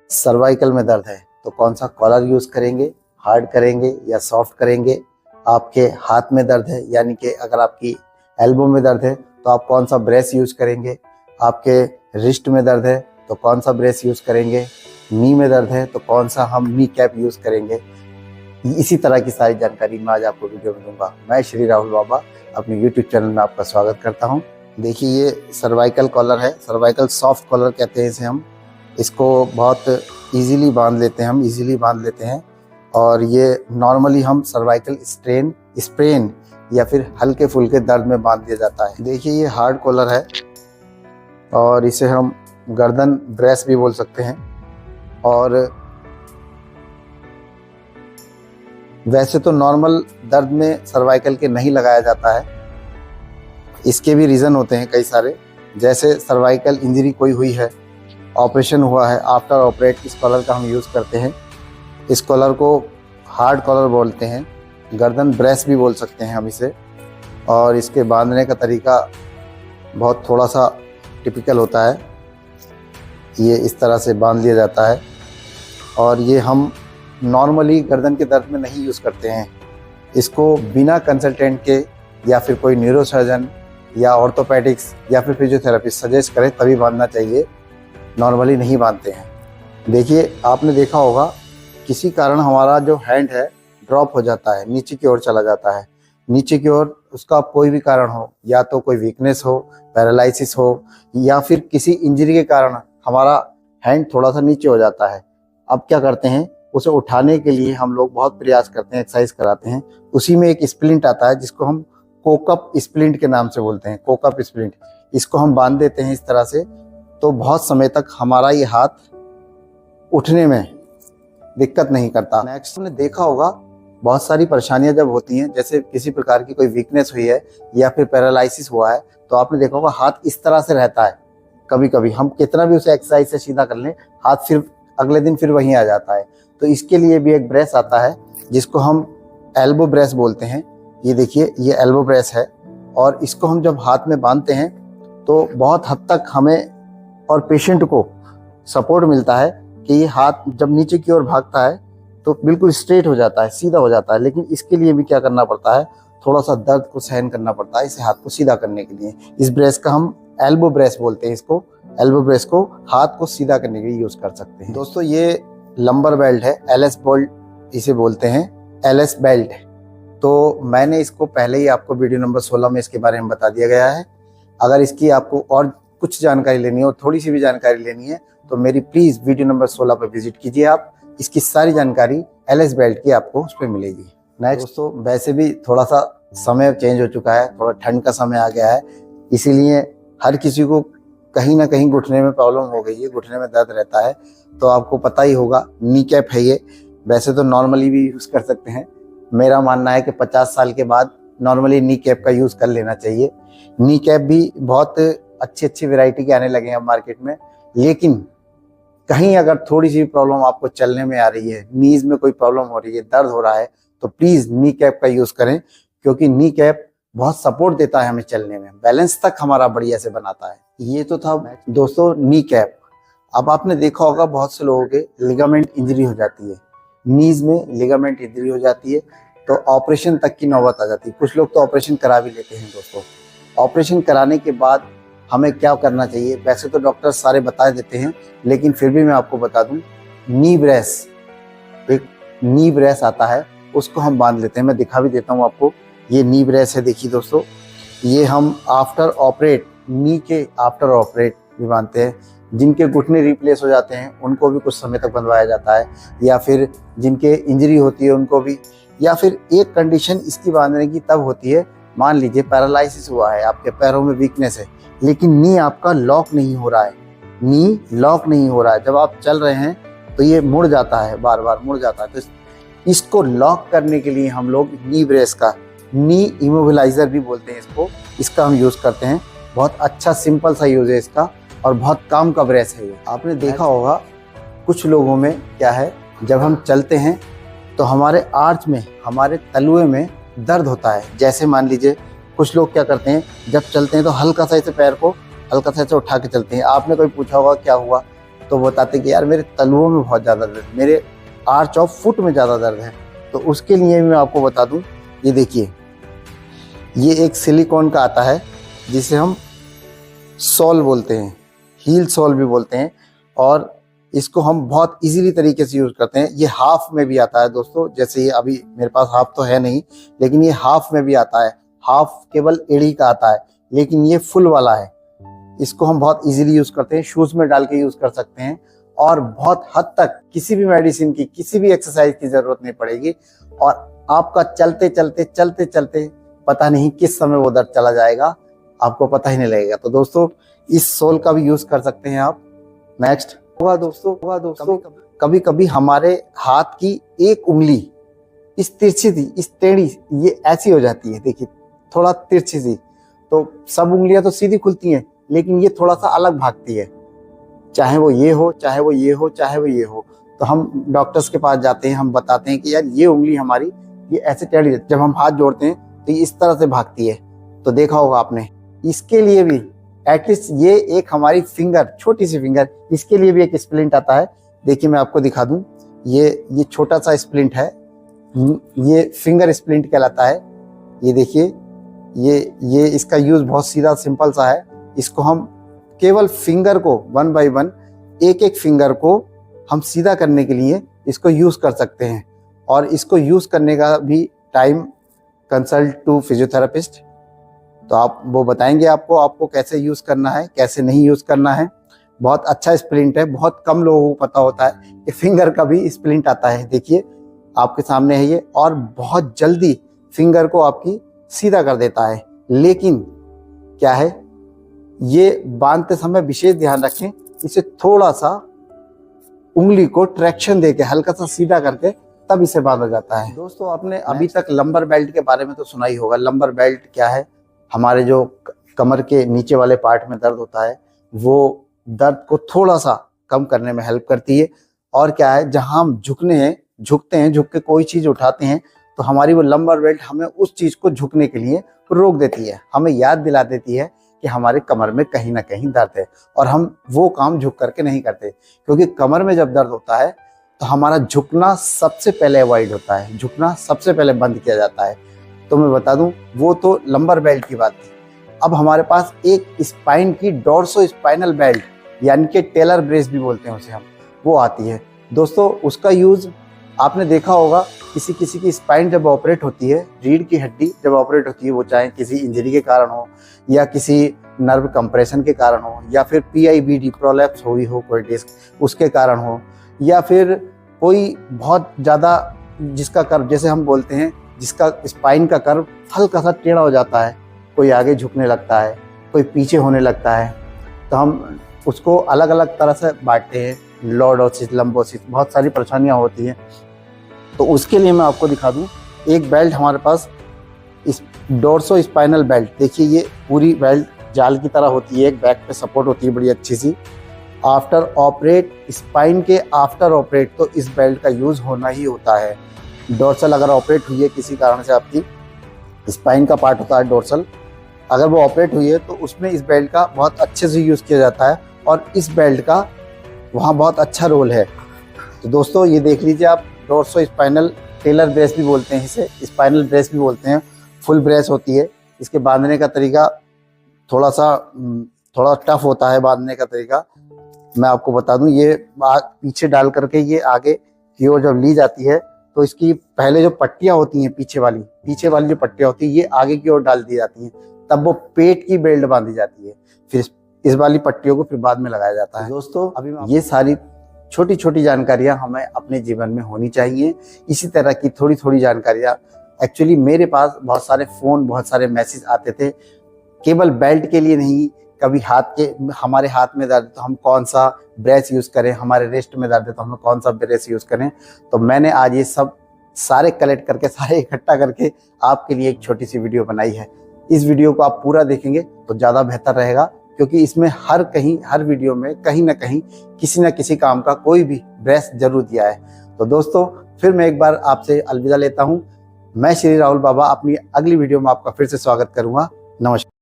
Cervical में दर्द है तो कौन सा कॉलर यूज़ करेंगे, हार्ड करेंगे या सॉफ्ट करेंगे। आपके हाथ में दर्द है यानी कि अगर आपकी एल्बो में दर्द है तो आप कौन सा ब्रेस यूज़ करेंगे। आपके रिस्ट में दर्द है तो कौन सा ब्रेस यूज़ करेंगे। नी में दर्द है तो कौन सा हम नी कैप यूज़ करेंगे। इसी तरह की सारी जानकारी मैं आज आपको वीडियो में दूंगा। मैं श्री राहुल बाबा अपने यूट्यूब चैनल में आपका स्वागत करता हूं। देखिए ये सर्वाइकल कॉलर है, सर्वाइकल सॉफ्ट कॉलर कहते हैं इसे हम। इसको बहुत इजीली बांध लेते हैं और ये नॉर्मली हम सर्वाइकल स्प्रेन या फिर हल्के फुल्के दर्द में बांध दिया जाता है। देखिए ये हार्ड कॉलर है और इसे हम गर्दन ब्रेस भी बोल सकते हैं। और वैसे तो नॉर्मल दर्द में सर्वाइकल के नहीं लगाया जाता है, इसके भी रीज़न होते हैं कई सारे। जैसे सर्वाइकल इंजरी कोई हुई है, ऑपरेशन हुआ है, आफ्टर ऑपरेट इस कॉलर का हम यूज़ करते हैं। इस कॉलर को हार्ड कॉलर बोलते हैं, गर्दन ब्रेस भी बोल सकते हैं हम इसे। और इसके बांधने का तरीका बहुत थोड़ा सा टिपिकल होता है। ये इस तरह से बांध लिया जाता है और ये हम नॉर्मली गर्दन के दर्द में नहीं यूज़ करते हैं। इसको बिना कंसल्टेंट के या फिर कोई न्यूरोसर्जन या ऑर्थोपेडिक्स या फिर फिजियोथेरेपिस्ट सजेस्ट करे तभी बांधना चाहिए, नॉर्मली नहीं बांधते हैं। देखिए आपने देखा होगा किसी कारण हमारा जो हैंड है ड्रॉप हो जाता है, नीचे की ओर चला जाता है। नीचे की ओर उसका कोई भी कारण हो, या तो कोई वीकनेस हो, पैरालिसिस हो, या फिर किसी इंजरी के कारण हमारा हैंड थोड़ा सा नीचे हो जाता है। अब क्या करते हैं, उसे उठाने के लिए हम लोग बहुत प्रयास करते हैं, एक्सरसाइज कराते हैं। उसी में एक स्प्लिंट आता है जिसको हम कोकअप स्प्लिंट के नाम से बोलते हैं, कोकअप स्प्लिंट। इसको हम बांध देते हैं इस तरह से, तो बहुत समय तक हमारा ये हाथ उठने में दिक्कत नहीं करता। नेक्स्ट हमने देखा होगा बहुत सारी परेशानियां जब होती हैं, जैसे किसी प्रकार की कोई वीकनेस हुई है या फिर पैरालिसिस हुआ है, तो आपने देखा होगा हाथ इस तरह से रहता है। कभी कभी हम कितना भी उसे एक्सरसाइज से सीधा कर लें, हाथ फिर अगले दिन फिर वहीं आ जाता है। तो इसके लिए भी एक ब्रेस आता है जिसको हम एल्बो ब्रेस बोलते हैं। ये देखिए ये एल्बो ब्रेस है और इसको हम जब हाथ में बांधते हैं तो बहुत हद तक हमें और पेशेंट को सपोर्ट मिलता है कि ये हाथ जब नीचे की ओर भागता है तो बिल्कुल स्ट्रेट हो जाता है, सीधा हो जाता है। लेकिन इसके लिए भी क्या करना पड़ता है, थोड़ा सा दर्द को सहन करना पड़ता है इसे हाथ को सीधा करने के लिए। इस ब्रेस का हम एल्बो ब्रेस बोलते हैं इसको। एल्बो ब्रेस को हाथ को सीधा करने के लिए यूज कर सकते हैं। दोस्तों ये लंबर बेल्ट है, एलएस बोल्ट इसे बोलते हैं, एलएस बेल्ट। तो मैंने इसको पहले ही आपको वीडियो नंबर 16 में इसके बारे में बता दिया गया है। अगर इसकी आपको और कुछ जानकारी लेनी है और थोड़ी सी भी जानकारी लेनी है तो मेरी प्लीज़ वीडियो नंबर 16 पर विजिट कीजिए। आप इसकी सारी जानकारी एलएस बेल्ट की आपको उस पर मिलेगी। नेक्स्ट दोस्तों, वैसे भी थोड़ा सा समय चेंज हो चुका है, थोड़ा ठंड का समय आ गया है, इसीलिए हर किसी को कहीं ना कहीं घुटने में प्रॉब्लम हो गई है, घुटने में दर्द रहता है। तो आपको पता ही होगा नी कैप है ये। वैसे तो नॉर्मली भी यूज़ कर सकते हैं, मेरा मानना है कि 50 साल के बाद नॉर्मली नी कैप का यूज़ कर लेना चाहिए। नी कैप भी बहुत अच्छी वैरायटी के आने लगे हैं मार्केट में। लेकिन कहीं अगर थोड़ी सी प्रॉब्लम आपको चलने में आ रही है, नीज में कोई प्रॉब्लम हो रही है, दर्द हो रहा है, तो प्लीज़ नी कैप का यूज़ करें, क्योंकि नी कैप बहुत सपोर्ट देता है हमें चलने में, बैलेंस तक हमारा बढ़िया से बनाता है। ये तो था दोस्तों नी कैप। अब आपने देखा होगा बहुत से लोगों के लिगामेंट इंजरी हो जाती है, नीज में लिगामेंट इंजरी हो जाती है तो ऑपरेशन तक की नौबत आ जाती है। कुछ लोग तो ऑपरेशन करा भी लेते हैं दोस्तों। ऑपरेशन कराने के बाद हमें क्या करना चाहिए, वैसे तो डॉक्टर सारे बता देते हैं, लेकिन फिर भी मैं आपको बता दूं, नी ब्रेस, एक नी ब्रेस आता है, उसको हम बांध लेते हैं। मैं दिखा भी देता हूं आपको, ये नी ब्रेस है। देखिए दोस्तों, ये हम आफ्टर ऑपरेट, नी के आफ्टर ऑपरेट भी बांधते हैं। जिनके घुटने रिप्लेस हो जाते हैं उनको भी कुछ समय तक बंधवाया जाता है, या फिर जिनके इंजरी होती है उनको भी। या फिर एक कंडीशन इसकी बांधने की तब होती है, मान लीजिए पैरालिसिस हुआ है, आपके पैरों में वीकनेस है, लेकिन नी आपका लॉक नहीं हो रहा है, नी लॉक नहीं हो रहा है, जब आप चल रहे हैं तो ये मुड़ जाता है, बार बार मुड़ जाता है। तो इसको लॉक करने के लिए हम लोग नी ब्रेस का, नी इमोबिलाइजर भी बोलते हैं इसको, इसका हम यूज़ करते हैं। बहुत अच्छा सिंपल सा यूज़ है इसका और बहुत काम का ब्रेस है ये। आपने देखा होगा कुछ लोगों में क्या है, जब हम चलते हैं तो हमारे आर्च में, हमारे तलुए में दर्द होता है। जैसे मान लीजिए कुछ लोग क्या करते हैं, जब चलते हैं तो हल्का सा ऐसे पैर को हल्का सा ऐसे उठा के चलते हैं। आपने कोई पूछा होगा क्या हुआ, तो वो बताते कि यार मेरे तलुओं में बहुत ज़्यादा दर्द, मेरे आर्च ऑफ फुट में ज़्यादा दर्द है। तो उसके लिए मैं आपको बता दूं, ये देखिए, ये एक सिलिकॉन का आता है जिसे हम सोल बोलते हैं, हील सोल भी बोलते हैं, और इसको हम बहुत इजीली तरीके से यूज़ करते हैं। ये हाफ में भी आता है दोस्तों, जैसे ये अभी मेरे पास हाफ तो है नहीं, लेकिन ये हाफ में भी आता है। हाफ केवल एड़ी का आता है, लेकिन ये फुल वाला है। इसको हम बहुत इजीली यूज़ करते हैं, शूज़ में डाल के यूज़ कर सकते हैं, और बहुत हद तक किसी भी मेडिसिन की, किसी भी एक्सरसाइज की ज़रूरत नहीं पड़ेगी, और आपका चलते चलते चलते चलते पता नहीं किस समय वो दर्द चला जाएगा, आपको पता ही नहीं लगेगा। तो दोस्तों इस सोल का भी यूज़ कर सकते हैं आप। नेक्स्ट होगा दोस्तों कभी कभी हमारे हाथ की एक उंगली इस तिरछी सी, इस टेढ़ी, ये ऐसी हो जाती है, देखिए थोड़ा तिरछी सी। तो सब उंगलियां तो सीधी खुलती हैं, लेकिन ये थोड़ा सा अलग भागती है, चाहे वो ये हो, चाहे वो ये हो, चाहे वो ये हो। तो हम डॉक्टर्स के पास जाते हैं, हम बताते हैं कि यार ये उंगली हमारी ये ऐसे टेढ़ी है। जब हम हाथ जोड़ते हैं तो ये इस तरह से भागती है। तो देखा होगा आपने, इसके लिए भी एटलीस्ट ये एक हमारी फिंगर, छोटी सी फिंगर, इसके लिए भी एक स्प्लिंट आता है। देखिए मैं आपको दिखा दूं, ये छोटा सा स्प्लिंट है, ये फिंगर स्प्लिंट कहलाता है। ये देखिए, ये इसका यूज बहुत सीधा सिंपल सा है। इसको हम केवल फिंगर को 1 बाय 1, एक एक फिंगर को हम सीधा करने के लिए इसको यूज कर सकते हैं। और इसको यूज करने का भी टाइम कंसल्ट टू फिजियोथेरेपिस्ट, तो आप वो बताएंगे आपको कैसे यूज करना है, कैसे नहीं यूज करना है। बहुत अच्छा स्प्लिंट है, बहुत कम लोगों को पता होता है कि फिंगर का भी स्प्लिंट आता है। देखिए आपके सामने है ये, और बहुत जल्दी फिंगर को आपकी सीधा कर देता है। लेकिन क्या है, ये बांधते समय विशेष ध्यान रखें, इसे थोड़ा सा उंगली को ट्रैक्शन देके हल्का सा सीधा करके तब इसे बांधा जाता है। दोस्तों आपने अभी तक लंबर बेल्ट के बारे में तो सुना ही होगा। लंबर बेल्ट क्या है, हमारे जो कमर के नीचे वाले पार्ट में दर्द होता है, वो दर्द को थोड़ा सा कम करने में हेल्प करती है। और क्या है, जहां हम झुकते हैं, झुक के कोई चीज उठाते हैं, तो हमारी वो लंबर बेल्ट हमें उस चीज को झुकने के लिए रोक देती है, हमें याद दिला देती है कि हमारे कमर में कहीं ना कहीं दर्द है, और हम वो काम झुक करके नहीं करते। क्योंकि कमर में जब दर्द होता है तो हमारा झुकना सबसे पहले अवॉइड होता है, झुकना सबसे पहले बंद किया जाता है। तो मैं बता दूं, वो तो लंबर बेल्ट की बात थी। अब हमारे पास एक स्पाइन की डोर्सो स्पाइनल बेल्ट, यानी कि टेलर ब्रेस भी बोलते हैं उसे हम, वो आती है। दोस्तों उसका यूज आपने देखा होगा, किसी की स्पाइन जब ऑपरेट होती है, रीढ़ की हड्डी जब ऑपरेट होती है, वो चाहे किसी इंजरी के कारण हो, या किसी नर्व कंप्रेशन के कारण हो, या फिर PIBD प्रोलैप्स हुई हो कोई डिस्क उसके कारण हो, या फिर कोई बहुत ज़्यादा जिसका कर्व, जैसे हम बोलते हैं, जिसका स्पाइन का कर्व हल्का सा टेढ़ा हो जाता है, कोई आगे झुकने लगता है, कोई पीछे होने लगता है, तो हम उसको अलग अलग तरह से बांटते हैं, लॉर्डोसिस, लंबोसिस, बहुत सारी परेशानियां होती हैं। तो उसके लिए मैं आपको दिखा दूं, एक बेल्ट हमारे पास, इस डोर्सो स्पाइनल बेल्ट, देखिए ये पूरी बेल्ट जाल की तरह होती है, एक बैक पे सपोर्ट होती है बड़ी अच्छी सी। आफ्टर ऑपरेट, स्पाइन के आफ्टर ऑपरेट तो इस बेल्ट का यूज होना ही होता है। डोर्सल अगर ऑपरेट हुई है किसी कारण से, आपकी स्पाइन का पार्ट होता है डोर्सल, अगर वो ऑपरेट हुई है तो उसमें इस बेल्ट का बहुत अच्छे से यूज़ किया जाता है, और इस बेल्ट का वहाँ बहुत अच्छा रोल है। तो दोस्तों ये देख लीजिए आप, डोर्सो स्पाइनल टेलर ब्रेस भी बोलते हैं इसे, स्पाइनल ब्रेस भी बोलते हैं, फुल ब्रेस होती है। इसके बांधने का तरीका थोड़ा टफ होता है, बांधने का तरीका मैं आपको बता दूं। ये पीछे डाल करके ये आगे की ओर जब ली जाती है, तो इसकी पहले जो पट्टियां होती हैं, पीछे वाली जो पट्टियां होती है, ये आगे की ओर डाल दी जाती हैं, तब वो पेट की बेल्ट बांधी जाती है, फिर इस वाली पट्टियों को फिर बाद में लगाया जाता है। दोस्तों अभी ये सारी छोटी छोटी जानकारियां हमें अपने जीवन में होनी चाहिए। इसी तरह की थोड़ी थोड़ी जानकारियां, एक्चुअली मेरे पास बहुत सारे फ़ोन, बहुत सारे मैसेज आते थे, केवल बेल्ट के लिए नहीं, कभी हमारे हाथ में दर्द तो हम कौन सा ब्रेस यूज़ करें, हमारे रिस्ट में दर्द है तो हम कौन सा ब्रेस यूज़ करें। तो मैंने आज ये सब सारे कलेक्ट करके, सारे इकट्ठा करके आपके लिए एक छोटी सी वीडियो बनाई है। इस वीडियो को आप पूरा देखेंगे तो ज़्यादा बेहतर रहेगा, क्योंकि इसमें हर वीडियो में कहीं ना कहीं किसी न किसी काम का कोई भी ब्रेस जरूर दिया है। तो दोस्तों फिर मैं एक बार आपसे अलविदा लेता हूँ। मैं श्री राहुल बाबा अपनी अगली वीडियो में आपका फिर से स्वागत करूँगा। नमस्कार।